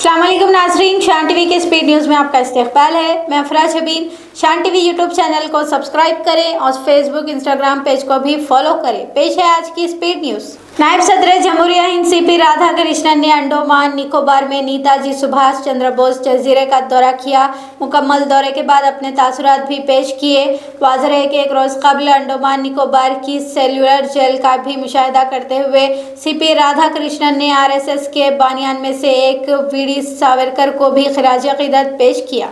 अस्सलाम वालेकुम नाज़रीन, शान टीवी के स्पीड न्यूज़ में आपका इस्तकबाल है। मैं अफराज हबीब। शान टीवी यूट्यूब चैनल को सब्सक्राइब करें और फेसबुक इंस्टाग्राम पेज को भी फॉलो करें। पेश है आज की स्पीड न्यूज़। नायब सदर जमहूरिया हिंद सीपी राधाकृष्णन ने अंडमान निकोबार में नेताजी सुभाष चंद्र बोस जजीरे का दौरा किया। मुकम्मल दौरे के बाद अपने तासुरात भी पेश किए। वाज़ेह है कि एक रोज़ कबल अंडमान निकोबार की सेल्युलर जेल का भी मुशाहिदा करते हुए सीपी राधाकृष्णन ने RSS के बानियान में से एक वीडी सावरकर को भी खिराज अक़ीदत पेश किया।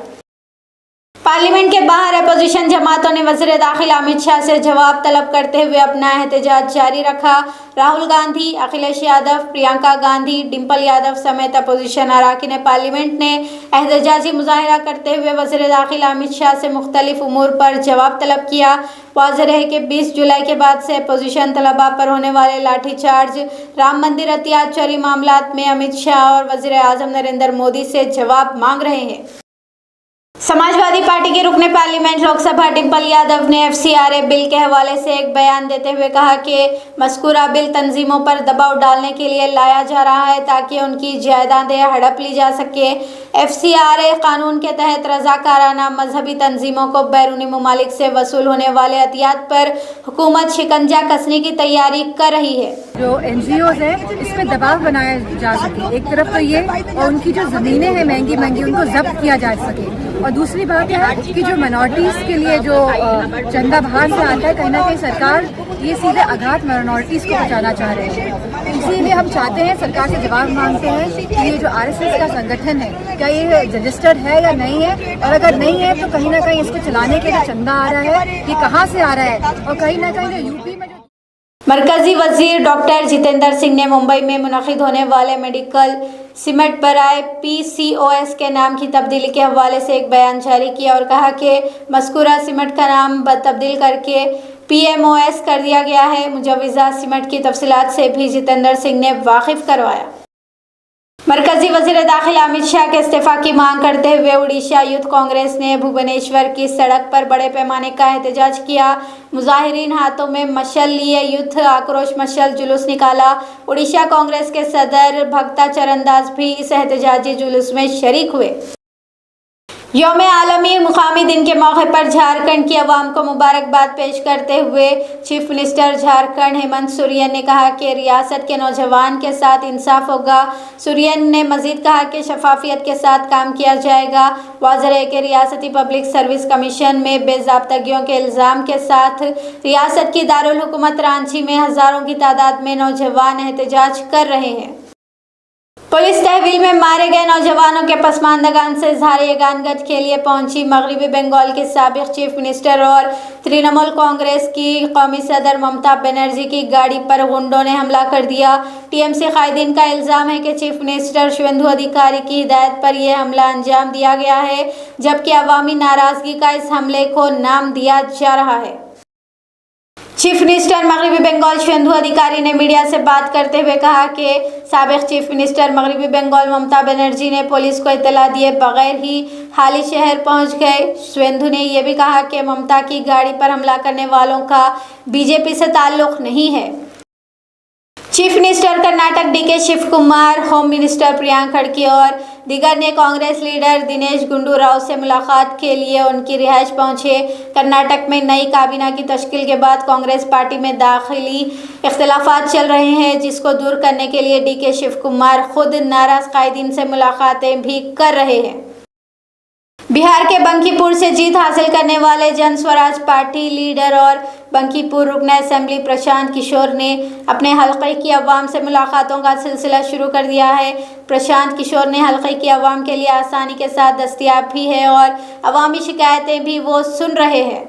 पार्लियामेंट के बाहर अपोजिशन जमातों ने वज़ीर दाखिला अमित शाह से जवाब तलब करते हुए अपना एहतजाज जारी रखा। राहुल गांधी, अखिलेश यादव, प्रियंका गांधी, डिम्पल यादव समेत अपोजिशन अरकान पार्लियामेंट ने एहतजाजी मुजाहरा करते हुए वज़ीर दाखिला अमित शाह से मुख्तलिफ उमूर पर जवाब तलब किया। वाज़ेह है कि 20 जुलाई के बाद से अपोजिशन तलबा पर होने वाले लाठीचार्ज, राम मंदिर अतियात चोरी मामलात में अमित शाह और वज़ीर आज़म नरेंद्र मोदी से जवाब मांग रहे हैं। समाजवादी पार्टी के रुकने पार्लियामेंट लोकसभा डिम्पल यादव ने FCRA बिल के हवाले से एक बयान देते हुए कहा कि मज़कूरा बिल तंजीमों पर दबाव डालने के लिए लाया जा रहा है ताकि उनकी जायदादें हड़प ली जा सके। FCRA कानून के तहत रज़ाकाराना मजहबी तंजीमों को बैरूनी ममालिक से वसूल होने वाले अतियात पर हुकूमत शिकंजा कसने की तैयारी कर रही है। जो NGOs है इस पर दबाव बनाया जा सके, एक तरफ तो ये, और उनकी जो ज़मीनें हैं महंगी महंगी उनको जब्त किया जा सके, और दूसरी बात है कि जो माइनॉरिटीज़ के लिए जो चंदा बाहर से आता है, कहीं ना कहीं सरकार ये सीधे आघात माइनॉरिटीज़ को पहुँचाना चाह रहे हैं। इसीलिए हम चाहते हैं, सरकार से जवाब मांगते हैं कि ये जो RSS का संगठन है क्या ये रजिस्टर्ड है या नहीं है, और अगर नहीं है तो कहीं ना कहीं इसको चलाने के लिए चंदा आ रहा है, ये कहाँ से आ रहा है, और कहीं ना कहीं जो यूपी में मरकजी वजीर डॉक्टर जितेंद्र सिंह ने मुंबई में मुनक़िद होने वाले मेडिकल सिमट बराए PCOS के नाम की तब्दीली के हवाले से एक बयान जारी किया और कहा कि मज़कूरा सिमट का नाम तब्दील करके PMOS कर दिया गया है। मुजव्विज़ा सिमट की तफसीलात से भी जितेंद्र सिंह ने वाकिफ़ करवाया। मरकजी वज़ीर दाखिला अमित शाह के इस्तीफ़ा की मांग करते हुए उड़ीसा यूथ कांग्रेस ने भुवनेश्वर की सड़क पर बड़े पैमाने का एहतजाज किया। मुजाहिरीन हाथों में मशल लिए यूथ आक्रोश मशल जुलूस निकाला। उड़ीसा कांग्रेस के सदर भक्ता चरणदास भी इस एहतजाजी जुलूस में शरीक हुए। यौम आलमी मुकामी दिन के मौके पर झारखंड की अवाम को मुबारकबाद पेश करते हुए चीफ मिनिस्टर झारखंड हेमंत सोरेन ने कहा कि रियासत के नौजवान के साथ इंसाफ होगा। सोरेन ने मजीद कहा कि शफाफियत के साथ काम किया जाएगा। वाज़ेह है कि रियासती पब्लिक सर्विस कमीशन में बेज़ाब्तगियों के इल्ज़ाम के साथ रियासत की दारुल हुकूमत रांची में हज़ारों की तादाद में नौजवान एहतजाज कर रहे हैं। पुलिस तहवील में मारे गए नौजवानों के पसमानदगान से इज़हार यगानगत के लिए पहुंची। मगरबी बंगाल के साबिक चीफ मिनिस्टर और तृणमूल कांग्रेस की कौमी सदर ममता बनर्जी की गाड़ी पर गुंडों ने हमला कर दिया। TMC कायदीन का इल्ज़ाम है कि चीफ मिनिस्टर शुवेंदु अधिकारी की हिदायत पर यह हमला अंजाम दिया गया है, जबकि अवामी नाराज़गी का इस हमले को नाम दिया जा रहा है। चीफ मिनिस्टर मगरबी बंगाल शुवेंदु अधिकारी ने मीडिया से बात करते हुए कहा कि साबिक चीफ मिनिस्टर मगरबी बंगाल ममता बनर्जी ने पुलिस को इत्तला दिए बगैर ही हाली शहर पहुंच गए। शुवेंदु ने यह भी कहा कि ममता की गाड़ी पर हमला करने वालों का BJP से ताल्लुक नहीं है। Chief minister Karnataka DK Shiv Kumar, home minister Priyanka खड़गे और दीगर ने कांग्रेस लीडर दिनेश गुंडू राव से मुलाकात के लिए उनकी रिहाइश पहुंचे। कर्नाटक में नई काबीना की तश्कील के बाद कांग्रेस पार्टी में दाखिली इख्तिलाफात चल रहे हैं, जिसको दूर करने के लिए DK शिव कुमार खुद नाराज कायदीन से मुलाकातें भी कर रहे हैं। बिहार के बंकीपुर से जीत हासिल करने वाले जन स्वराज पार्टी लीडर और बंकीपुर रुकन असेंबली प्रशांत किशोर ने अपने हलके की अवाम से मुलाकातों का सिलसिला शुरू कर दिया है। प्रशांत किशोर ने हलके की अवाम के लिए आसानी के साथ दस्तयाब भी है और अवामी शिकायतें भी वो सुन रहे हैं।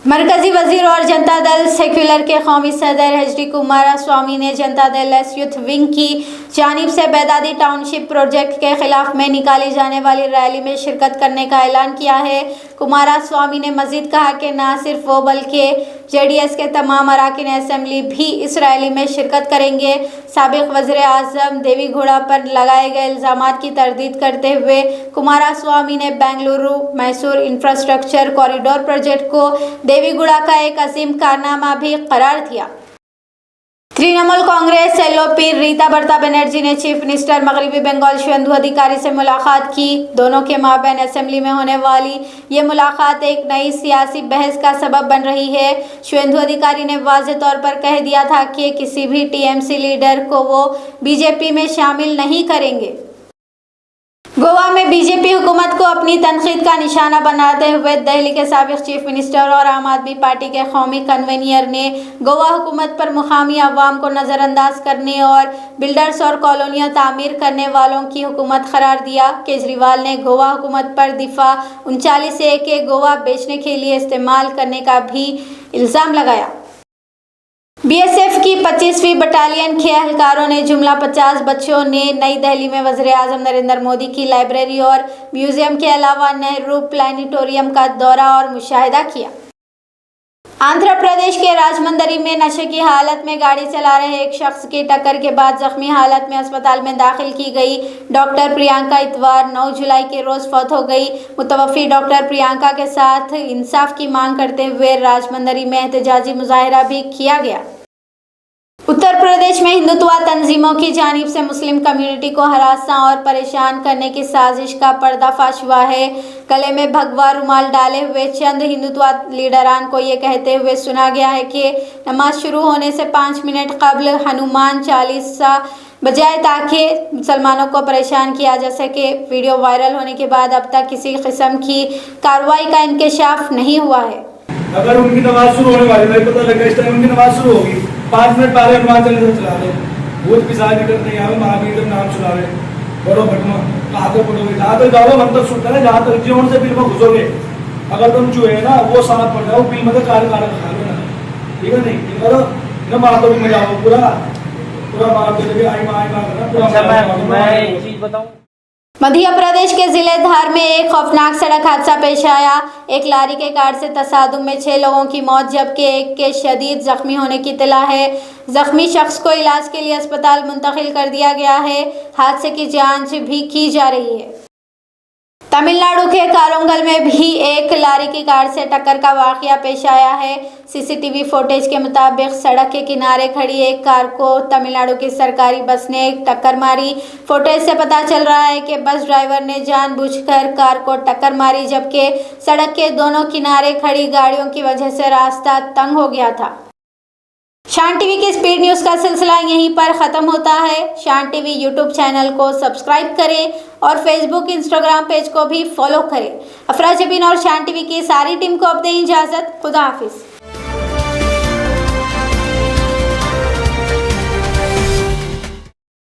मरकजी वजीर और जनता दल सेक्युलर के कौमी सदर HD कुमारस्वामी ने जनता दल यूथ विंग की जानिब से बैदादी टाउनशिप प्रोजेक्ट के खिलाफ में निकाली जाने वाली रैली में शिरकत करने का ऐलान किया है। कुमारस्वामी ने मजीद कहा कि न सिर्फ वो बल्कि JDS के तमाम अरकान असेंबली भी इस रैली में शिरकत करेंगे। साबिक वज़ीर आज़म देवीगौड़ा पर लगाए गए इल्ज़ामात की तरदीद करते हुए कुमारस्वामी ने Bengaluru Mysore infrastructure corridor project को देवीगौड़ा का एक अजीम कारनामा भी करार दिया। तृणमूल कांग्रेस एलओपी रीता बर्ता बनर्जी ने चीफ मिनिस्टर मगरबी बंगाल शुवेंदु अधिकारी से मुलाकात की। दोनों के माबैन असेंबली में होने वाली ये मुलाकात एक नई सियासी बहस का सबब बन रही है। शुवेंदु अधिकारी ने वाज़ेह तौर पर कह दिया था कि किसी भी टीएमसी लीडर को वो बीजेपी में शामिल नहीं करेंगे। गोवा में बीजेपी हुकूमत को अपनी तनकीद का निशाना बनाते हुए दिल्ली के साबिक चीफ मिनिस्टर और आम आदमी पार्टी के कौमी कन्वीनर ने गोवा हुकूमत पर मुकामी अवाम को नज़रअंदाज करने और बिल्डर्स और कॉलोनियाँ तामीर करने वालों की हुकूमत करार दिया। केजरीवाल ने गोवा हुकूमत पर दिफा 39A के गोवा बेचने के लिए इस्तेमाल करने का भी इल्ज़ाम लगाया। बीएसएफ की 25वीं बटालियन के एहलकारों ने जुमला 50 बच्चों ने नई दिल्ली में वज़ीर-ए-आज़म नरेंद्र मोदी की लाइब्रेरी और म्यूजियम के अलावा नेहरू प्लानिटोरियम का दौरा और मुशाहिदा किया। आंध्र प्रदेश के राजमंदरी में नशे की हालत में गाड़ी चला रहे एक शख्स की टक्कर के बाद जख्मी हालत में अस्पताल में दाखिल की गई। डॉक्टर प्रियंका इतवार 9 जुलाई के रोज़ फौत हो गई। मुतवफ़ी डॉक्टर प्रियंका के साथ इंसाफ की मांग करते हुए राजमंदरी में एहतजाजी मुजाहिरा भी किया गया। उत्तर प्रदेश में हिंदुत्व तंजीमों की जानिब से मुस्लिम कम्युनिटी को हरासा और परेशान करने की साजिश का पर्दाफाश हुआ है। गले में भगवा रुमाल डाले हुए चंद हिंदुत्व लीडरान को ये कहते हुए सुना गया है कि नमाज शुरू होने से 5 मिनट कबल हनुमान चालीसा बजाए ताकि मुसलमानों को परेशान किया जा सके। वीडियो वायरल होने के बाद अब तक किसी किस्म की कार्रवाई का इंकशाफ नहीं हुआ है। अगर उनकी नमाज शुरू होने वाली है, पता लगा इस टाइम उनकी नमाज शुरू होगी, 5 मिनट पहले हनुमान चालीसा चला रहे, भूत पिशाच निकल नहीं आवे, महावीर नाम सुना रहे, बड़ो भटमा कहाँ तक पढ़ोगे, जहाँ तक जाओगे मंत्र सुनता है, जहाँ तक जीवन से फिल्म घुसोगे, अगर तुम जो है ना वो साथ पड़ जाओ फिल्म का कार्य खा लेना, ठीक है नहीं करो न मातो में जाओ पूरा मार के आई माँ करना। मैं एक चीज बताऊं, मध्य प्रदेश के जिले धार में एक खौफनाक सड़क हादसा पेश आया। एक लारी के कार से तसादुम में 6 लोगों की मौत जबकि एक के शदीद जख्मी होने की इत्तला है। जख्मी शख्स को इलाज के लिए अस्पताल मुंतकिल कर दिया गया है। हादसे की जांच भी की जा रही है। तमिलनाडु के कारोंगल में भी एक लारी की कार से टक्कर का वाकया पेश आया है। सीसीटीवी फुटेज के मुताबिक सड़क के किनारे खड़ी एक कार को तमिलनाडु की सरकारी बस ने टक्कर मारी। फुटेज से पता चल रहा है कि बस ड्राइवर ने जानबूझकर कार को टक्कर मारी जबकि सड़क के दोनों किनारे खड़ी गाड़ियों की वजह से रास्ता तंग हो गया था। शान टीवी की स्पीड न्यूज़ का सिलसिला यहीं पर ख़त्म होता है। शान टीवी यूट्यूब चैनल को सब्सक्राइब करें और फेसबुक इंस्टाग्राम पेज को भी फॉलो करें। अफरा जबीन और शान टीवी की सारी टीम को अब दें इजाज़त। खुदा हाफिज़।